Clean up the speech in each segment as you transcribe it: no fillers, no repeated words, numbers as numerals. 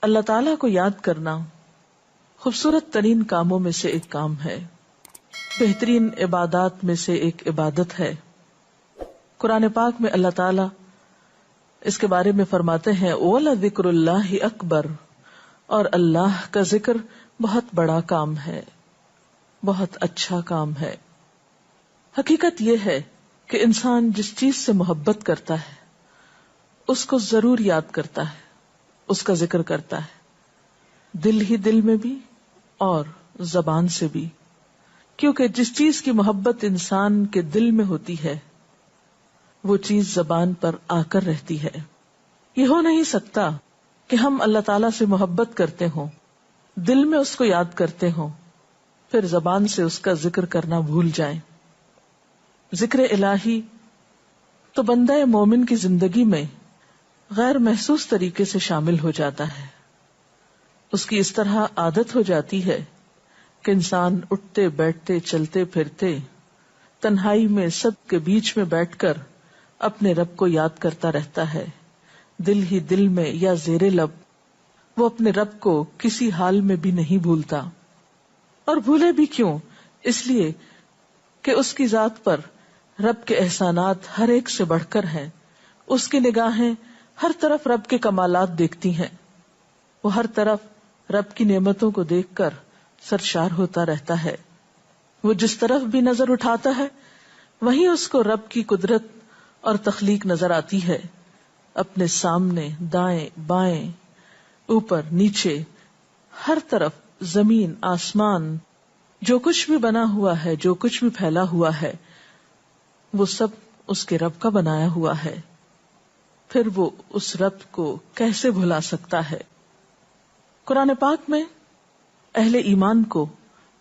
اللہ تعالیٰ کو یاد کرنا خوبصورت ترین کاموں میں سے ایک کام ہے، بہترین عبادات میں سے ایک عبادت ہے۔ قرآن پاک میں اللہ تعالیٰ اس کے بارے میں فرماتے ہیں وَلَذِكْرُ اللَّهِ أَكْبَرُ، اور اللہ کا ذکر بہت بڑا کام ہے، بہت اچھا کام ہے۔ حقیقت یہ ہے کہ انسان جس چیز سے محبت کرتا ہے اس کو ضرور یاد کرتا ہے، اس کا ذکر کرتا ہے، دل ہی دل میں بھی اور زبان سے بھی، کیونکہ جس چیز کی محبت انسان کے دل میں ہوتی ہے وہ چیز زبان پر آ کر رہتی ہے۔ یہ ہو نہیں سکتا کہ ہم اللہ تعالیٰ سے محبت کرتے ہوں، دل میں اس کو یاد کرتے ہوں، پھر زبان سے اس کا ذکر کرنا بھول جائیں۔ ذکر الہی تو بندہ مومن کی زندگی میں غیر محسوس طریقے سے شامل ہو جاتا ہے، اس کی اس طرح عادت ہو جاتی ہے کہ انسان اٹھتے بیٹھتے چلتے پھرتے تنہائی میں سب کے بیچ میں بیٹھ کر اپنے رب کو یاد کرتا رہتا ہے، دل ہی دل میں یا زیر لب وہ اپنے رب کو کسی حال میں بھی نہیں بھولتا۔ اور بھولے بھی کیوں؟ اس لیے کہ اس کی ذات پر رب کے احسانات ہر ایک سے بڑھ کر ہیں، اس کی نگاہیں ہر طرف رب کے کمالات دیکھتی ہیں، وہ ہر طرف رب کی نعمتوں کو دیکھ کر سرشار ہوتا رہتا ہے۔ وہ جس طرف بھی نظر اٹھاتا ہے وہیں اس کو رب کی قدرت اور تخلیق نظر آتی ہے، اپنے سامنے، دائیں بائیں، اوپر نیچے، ہر طرف زمین آسمان، جو کچھ بھی بنا ہوا ہے، جو کچھ بھی پھیلا ہوا ہے، وہ سب اس کے رب کا بنایا ہوا ہے۔ پھر وہ اس رب کو کیسے بھلا سکتا ہے؟ قرآن پاک میں اہل ایمان کو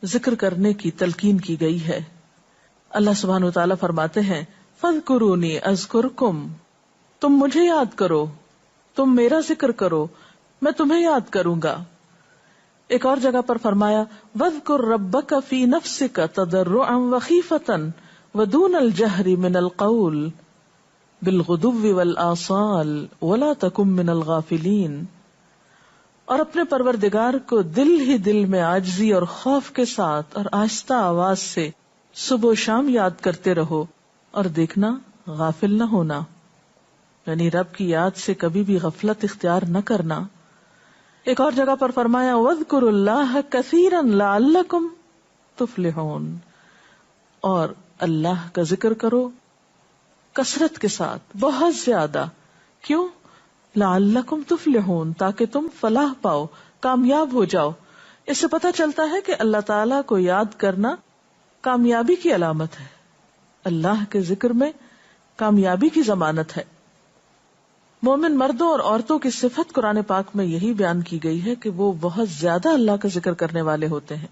ذکر کرنے کی تلقین کی گئی ہے۔ اللہ سبحانہ وتعالیٰ فرماتے ہیں فَاذْكُرُونِي أَذْكُرْكُمْ، تم مجھے یاد کرو، تم میرا ذکر کرو، میں تمہیں یاد کروں گا۔ ایک اور جگہ پر فرمایا وَاذْكُرْ رَبَّكَ فِي نَفْسِكَ تَضَرُّعًا وَخِيفَةً وَدُونَ الْجَهْرِ مِنَ الْقَوْلِ بِالْغُدُوِّ وَالْآصَالِ وَلَا تَكُن مِّنَ الْغَافِلِينَ، اور اپنے پروردگار کو دل ہی دل میں عاجزی اور خوف کے ساتھ اور آہستہ آواز سے صبح و شام یاد کرتے رہو، اور دیکھنا غافل نہ ہونا، یعنی رب کی یاد سے کبھی بھی غفلت اختیار نہ کرنا۔ ایک اور جگہ پر فرمایا وَاذْكُرُوا اللَّهَ كَثِيرًا لَعَلَّكُمْ تُفْلِحُونَ، اور اللہ کا ذکر کرو کثرت کے ساتھ، بہت زیادہ۔ کیوں؟ لَعَلَّكُمْ تُفْلِحُونَ، تاکہ تم فلاح پاؤ، کامیاب ہو جاؤ۔ اس سے پتہ چلتا ہے کہ اللہ تعالیٰ کو یاد کرنا کامیابی کی علامت ہے، اللہ کے ذکر میں کامیابی کی ضمانت ہے۔ مومن مردوں اور عورتوں کی صفت قرآن پاک میں یہی بیان کی گئی ہے کہ وہ بہت زیادہ اللہ کا ذکر کرنے والے ہوتے ہیں۔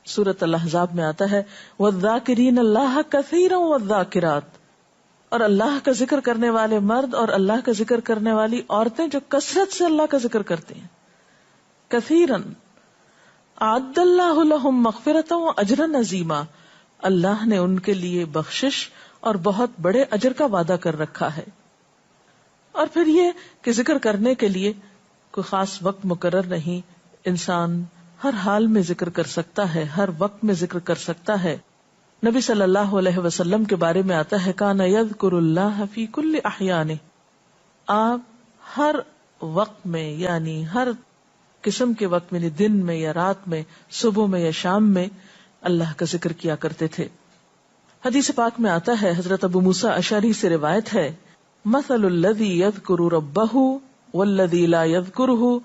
سورۃ الاحزاب میں آتا ہے وَالذَّاكِرِينَ اللَّهَ كَثِيرًا وَالذَّاكِرَاتِ، اور اللہ کا ذکر کرنے والے مرد اور اللہ کا ذکر کرنے والی عورتیں جو کثرت سے اللہ کا ذکر کرتے ہیں۔ کثیرن اعد اللہ لہم مغفرۃ واجرا عظیما، اللہ نے ان کے لیے بخشش اور بہت بڑے اجر کا وعدہ کر رکھا ہے۔ اور پھر یہ کہ ذکر کرنے کے لیے کوئی خاص وقت مقرر نہیں، انسان ہر حال میں ذکر کر سکتا ہے، ہر وقت میں ذکر کر سکتا ہے۔ نبی صلی اللہ علیہ وسلم کے بارے میں آتا ہے کان یذکر اللہ فی کل احیانہ، آپ ہر وقت میں، یعنی ہر قسم کے وقت میں، دن میں یا رات میں، صبح میں یا شام میں اللہ کا ذکر کیا کرتے تھے۔ حدیث پاک میں آتا ہے، حضرت ابو موسیٰ اشعری سے روایت ہے مثل الذی یذکر ربہ والذی لا یذکرہ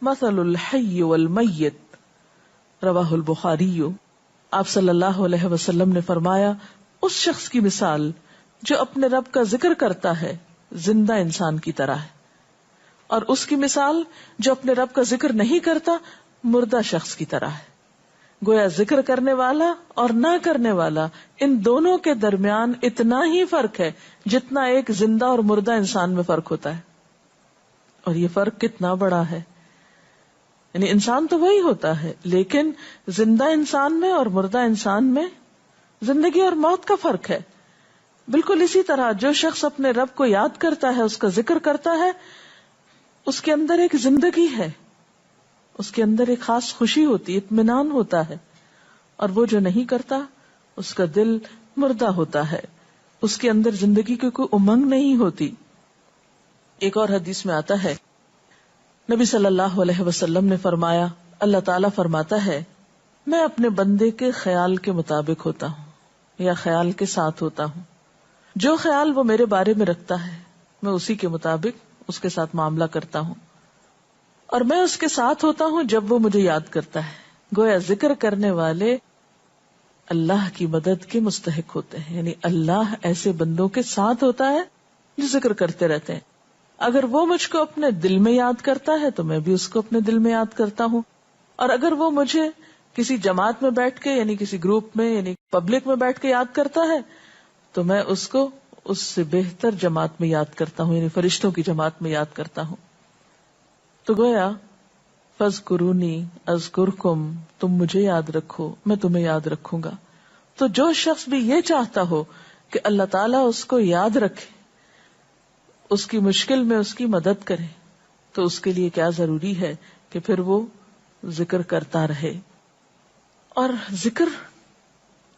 مثل الحی والمیت، رواہ البخاری۔ آپ صلی اللہ علیہ وسلم نے فرمایا اس شخص کی مثال جو اپنے رب کا ذکر کرتا ہے زندہ انسان کی طرح ہے، اور اس کی مثال جو اپنے رب کا ذکر نہیں کرتا مردہ شخص کی طرح ہے۔ گویا ذکر کرنے والا اور نہ کرنے والا، ان دونوں کے درمیان اتنا ہی فرق ہے جتنا ایک زندہ اور مردہ انسان میں فرق ہوتا ہے۔ اور یہ فرق کتنا بڑا ہے، یعنی انسان تو وہی ہوتا ہے، لیکن زندہ انسان میں اور مردہ انسان میں زندگی اور موت کا فرق ہے۔ بالکل اسی طرح جو شخص اپنے رب کو یاد کرتا ہے، اس کا ذکر کرتا ہے، اس کے اندر ایک زندگی ہے، اس کے اندر ایک خاص خوشی ہوتی ہے، اطمینان ہوتا ہے، اور وہ جو نہیں کرتا اس کا دل مردہ ہوتا ہے، اس کے اندر زندگی کی کوئی امنگ نہیں ہوتی. ایک اور حدیث میں آتا ہے، نبی صلی اللہ علیہ وسلم نے فرمایا، اللہ تعالیٰ فرماتا ہے میں اپنے بندے کے خیال کے مطابق ہوتا ہوں یا خیال کے ساتھ ہوتا ہوں. جو خیال وہ میرے بارے میں رکھتا ہے میں اسی کے مطابق اس کے ساتھ معاملہ کرتا ہوں، اور میں اس کے ساتھ ہوتا ہوں جب وہ مجھے یاد کرتا ہے. گویا ذکر کرنے والے اللہ کی مدد کے مستحق ہوتے ہیں، یعنی اللہ ایسے بندوں کے ساتھ ہوتا ہے جو ذکر کرتے رہتے ہیں. اگر وہ مجھ کو اپنے دل میں یاد کرتا ہے تو میں بھی اس کو اپنے دل میں یاد کرتا ہوں، اور اگر وہ مجھے کسی جماعت میں بیٹھ کے یعنی کسی گروپ میں یعنی پبلک میں بیٹھ کے یاد کرتا ہے تو میں اس کو اس سے بہتر جماعت میں یاد کرتا ہوں، یعنی فرشتوں کی جماعت میں یاد کرتا ہوں. تو گویا فاذکرونی اذکرکم، تم مجھے یاد رکھو میں تمہیں یاد رکھوں گا. تو جو شخص بھی یہ چاہتا ہو کہ اللہ تعالیٰ اس کو یاد رکھے، اس کی مشکل میں اس کی مدد کرے، تو اس کے لیے کیا ضروری ہے کہ پھر وہ ذکر کرتا رہے. اور ذکر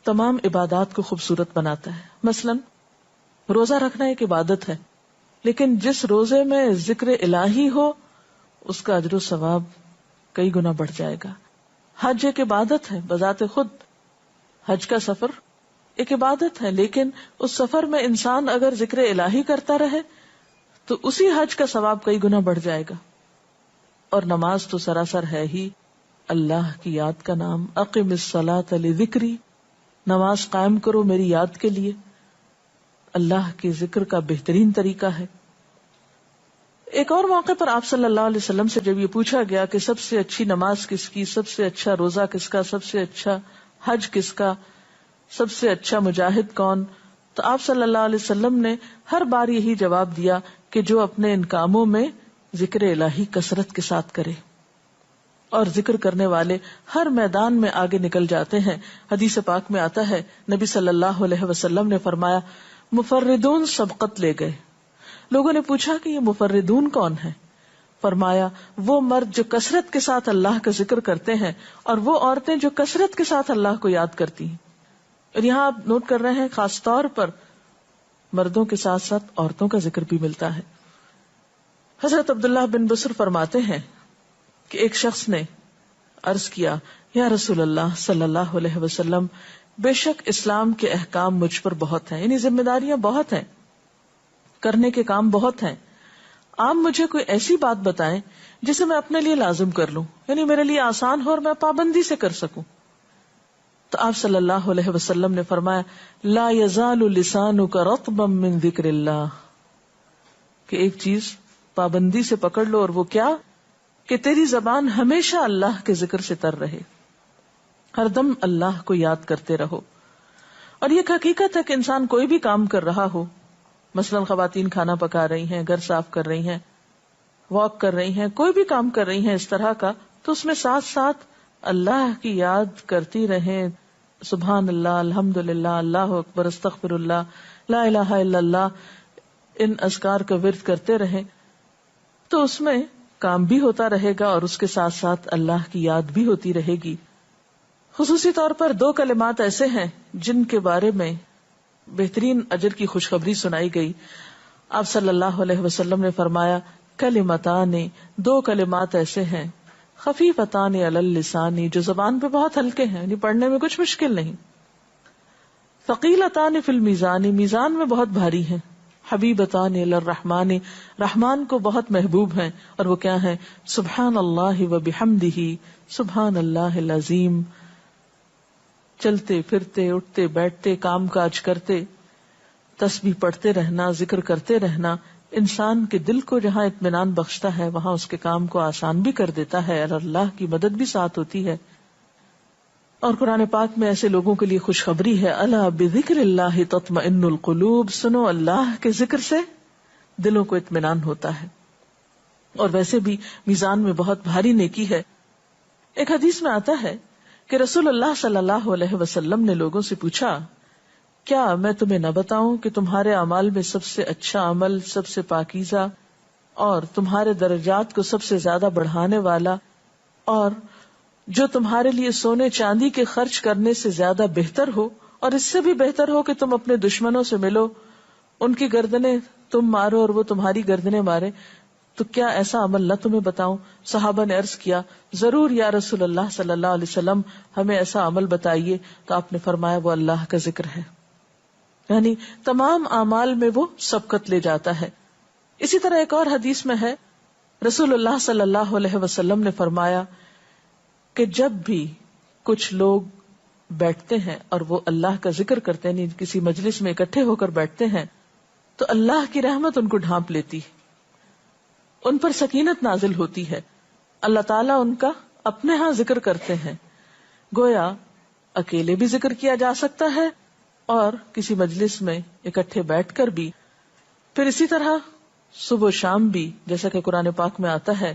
تمام عبادات کو خوبصورت بناتا ہے. مثلا روزہ رکھنا ایک عبادت ہے، لیکن جس روزے میں ذکر الہی ہو اس کا اجر و ثواب کئی گنا بڑھ جائے گا. حج ایک عبادت ہے بذات خود، حج کا سفر ایک عبادت ہے، لیکن اس سفر میں انسان اگر ذکر الہی کرتا رہے تو اسی حج کا ثواب کئی گنا بڑھ جائے گا. اور نماز تو سراسر ہے ہی اللہ کی یاد کا نام. اقم الصلاۃ لذکری، نماز قائم کرو میری یاد کے لیے. اللہ کے ذکر کا بہترین طریقہ ہے. ایک اور موقع پر آپ صلی اللہ علیہ وسلم سے جب یہ پوچھا گیا کہ سب سے اچھی نماز کس کی، سب سے اچھا روزہ کس کا، سب سے اچھا حج کس کا، سب سے اچھا مجاہد کون، تو آپ صلی اللہ علیہ وسلم نے ہر بار یہی جواب دیا کہ جو اپنے ان کاموں میں ذکر الہی کثرت کے ساتھ کرے. اور ذکر کرنے والے ہر میدان میں آگے نکل جاتے ہیں. حدیث پاک میں آتا ہے نبی صلی اللہ علیہ وسلم نے فرمایا مفردون سبقت لے گئے. لوگوں نے پوچھا کہ یہ مفردون کون ہے؟ فرمایا وہ مرد جو کثرت کے ساتھ اللہ کا ذکر کرتے ہیں اور وہ عورتیں جو کثرت کے ساتھ اللہ کو یاد کرتی ہیں. اور یہاں آپ نوٹ کر رہے ہیں خاص طور پر مردوں کے ساتھ ساتھ عورتوں کا ذکر بھی ملتا ہے. حضرت عبداللہ بن بسر فرماتے ہیں کہ ایک شخص نے عرض کیا یا رسول اللہ صلی اللہ علیہ وسلم، بے شک اسلام کے احکام مجھ پر بہت ہیں، یعنی ذمہ داریاں بہت ہیں، کرنے کے کام بہت ہیں. آپ مجھے کوئی ایسی بات بتائیں جسے میں اپنے لیے لازم کر لوں، یعنی میرے لیے آسان ہو اور میں پابندی سے کر سکوں. تو آپ صلی اللہ علیہ وسلم نے فرمایا لا یزال لسانک رطبا من ذکر اللہ، کہ ایک چیز پابندی سے پکڑ لو، اور وہ کیا کہ تیری زبان ہمیشہ اللہ کے ذکر سے تر رہے، ہر دم اللہ کو یاد کرتے رہو. اور یہ حقیقت ہے کہ انسان کوئی بھی کام کر رہا ہو، مثلا خواتین کھانا پکا رہی ہیں، گھر صاف کر رہی ہیں، واک کر رہی ہیں، کوئی بھی کام کر رہی ہیں اس طرح کا، تو اس میں ساتھ ساتھ اللہ کی یاد کرتی رہیں. سبحان اللہ، الحمد للہ، اللہ اکبر، استغفر اللہ، لا الہ الا اللہ، ان اذکار کا ورد کرتے رہیں، تو اس میں کام بھی ہوتا رہے گا اور اس کے ساتھ ساتھ اللہ کی یاد بھی ہوتی رہے گی. خصوصی طور پر 2 کلمات ایسے ہیں جن کے بارے میں بہترین اجر کی خوشخبری سنائی گئی. آپ صلی اللہ علیہ وسلم نے فرمایا کلمتان، 2 کلمات ایسے ہیں خفیفتان علی اللسان، جو زبان پہ بہت ہلکے ہیں، یعنی پڑھنے میں کچھ مشکل نہیں. ثقیلتان فی المیزان، میزان میں بہت بھاری ہیں. حبیبتان الی الرحمن، رحمان کو بہت محبوب ہیں، اور وہ کیا ہیں؟ سبحان اللہ و بحمدہ، سبحان اللہ العظیم. چلتے پھرتے، اٹھتے بیٹھتے، کام کاج کرتے، تسبیح پڑھتے رہنا، ذکر کرتے رہنا انسان کے دل کو جہاں اطمینان بخشتا ہے وہاں اس کے کام کو آسان بھی کر دیتا ہے، اور اللہ کی مدد بھی ساتھ ہوتی ہے. اور قرآن پاک میں ایسے لوگوں کے لیے خوشخبری ہے، الا بذکر اللہ تطمئن القلوب، سنو اللہ کے ذکر سے دلوں کو اطمینان ہوتا ہے. اور ویسے بھی میزان میں بہت بھاری نیکی ہے. ایک حدیث میں آتا ہے کہ رسول اللہ صلی اللہ علیہ وسلم نے لوگوں سے پوچھا کیا میں تمہیں نہ بتاؤں کہ تمہارے اعمال میں سب سے اچھا عمل، سب سے پاکیزہ، اور تمہارے درجات کو سب سے زیادہ بڑھانے والا، اور جو تمہارے لیے سونے چاندی کے خرچ کرنے سے زیادہ بہتر ہو، اور اس سے بھی بہتر ہو کہ تم اپنے دشمنوں سے ملو، ان کی گردنیں تم مارو اور وہ تمہاری گردنیں مارے، تو کیا ایسا عمل نہ تمہیں بتاؤں؟ صحابہ نے عرض کیا، ضرور یا رسول اللہ صلی اللہ علیہ وسلم، ہمیں ایسا عمل بتائیے. تو آپ نے فرمایا وہ اللہ کا ذکر ہے. یعنی تمام اعمال میں وہ سبقت لے جاتا ہے. اسی طرح ایک اور حدیث میں ہے، رسول اللہ صلی اللہ علیہ وسلم نے فرمایا کہ جب بھی کچھ لوگ بیٹھتے ہیں اور وہ اللہ کا ذکر کرتے ہیں، کسی مجلس میں اکٹھے ہو کر بیٹھتے ہیں، تو اللہ کی رحمت ان کو ڈھانپ لیتی، ان پر سکینت نازل ہوتی ہے. اللہ تعالیٰ ان کا اپنے ہاں ذکر کرتے ہیں. گویا اکیلے بھی ذکر کیا جا سکتا ہے اور کسی مجلس میں اکٹھے بیٹھ کر بھی. پھر اسی طرح صبح و شام بھی، جیسا کہ قرآن پاک میں آتا ہے،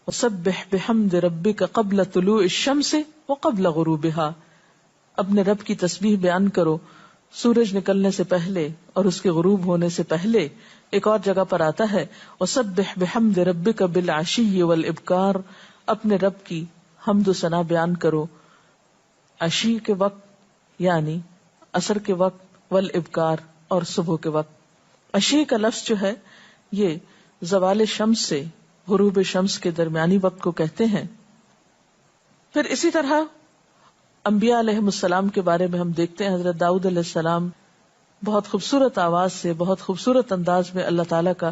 وَسَبِّحْ بِحَمْدِ رَبِّكَ قَبْلَ طُلُوعِ الشَّمْسِ وَقَبْلَ غُرُوبِهَا، اپنے رب کی تسبیح بیان کرو سورج نکلنے سے پہلے اور اس کے غروب ہونے سے پہلے. ایک اور جگہ پر آتا ہے وَسَبِّحْ بِحَمْدِ رَبِّكَ بِالْعَشِيِّ وَالْإِبْكَارِ، اپنے رب کی حمد و ثنا بیان کرو عشی کے وقت یعنی عصر کے وقت، والابکار اور صبح کے وقت. عشی کا لفظ جو ہے یہ زوال شمس سے غروب شمس کے درمیانی وقت کو کہتے ہیں. پھر اسی طرح انبیاء علیہ السلام کے بارے میں ہم دیکھتے ہیں، حضرت داؤد علیہ السلام بہت خوبصورت آواز سے، بہت خوبصورت انداز میں اللہ تعالیٰ کا